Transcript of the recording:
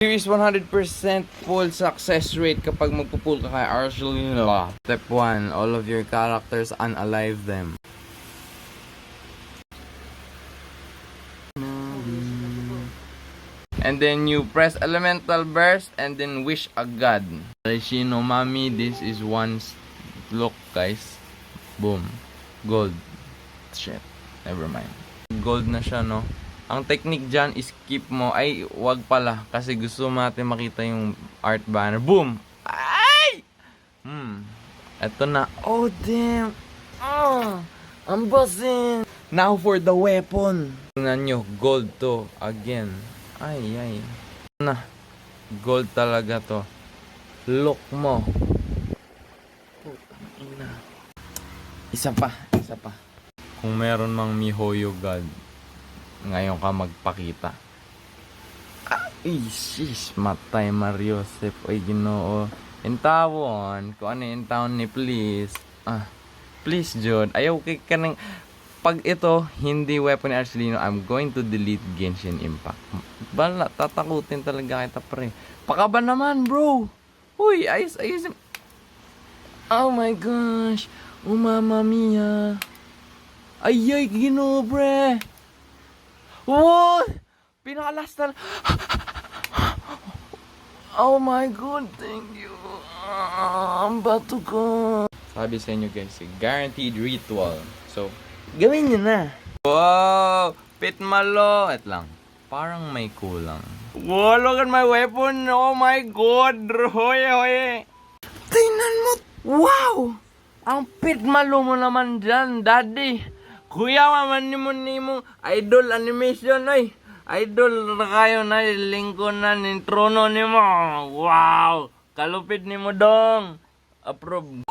Here is 100% full success rate kapag magpupull ka kay Arcelina. Step 1, all of your characters unalive them. And then you press elemental burst and then wish a god. Arashino Mami, this is one look guys. Boom. Gold. Shit. Never mind. Gold na siya, no? Ang technique dyan is skip mo. Ay, wag pala. Kasi gusto natin makita yung art banner. Boom! Ay! Eto na. Oh, damn! I'm buzzing! Now for the weapon. Tingnan nyo. Gold to. Again. Ay. Na. Gold talaga to. Look mo. Isa pa. Kung meron mang Mihoyo God, ngayon ka magpakita. Ay, sis, matay Mariosep. Ay, Ginoo. Intawon. Kung ano yung tawon ni please. Please, Jod. Ayaw ka ng... Pag ito, hindi weapon ni Arcelino, I'm going to delete Genshin Impact. Bala, tatakutin talaga kita, pre. Pakaba naman, bro. Uy, ayos. Oh my gosh. Oh, Mamma Mia. Ay, Ginoo, pre. What? Pinakalas na. Oh my god, thank you. Ang bato ko. Sabi sa inyo guys, guaranteed ritual. So, gawin nyo na. Wow! Pitmalo. Et lang. Parang may kulang. Wow, look at my weapon. Oh my god. Hoy. Tingnan mo. Wow! Ang pitmalo mo naman dyan, daddy. Kuya, maman ni mo idol animation, ay. Idol na kayo na, lingkod na ni trono ni mo. Wow! Kalupit ni mo dong. Approve.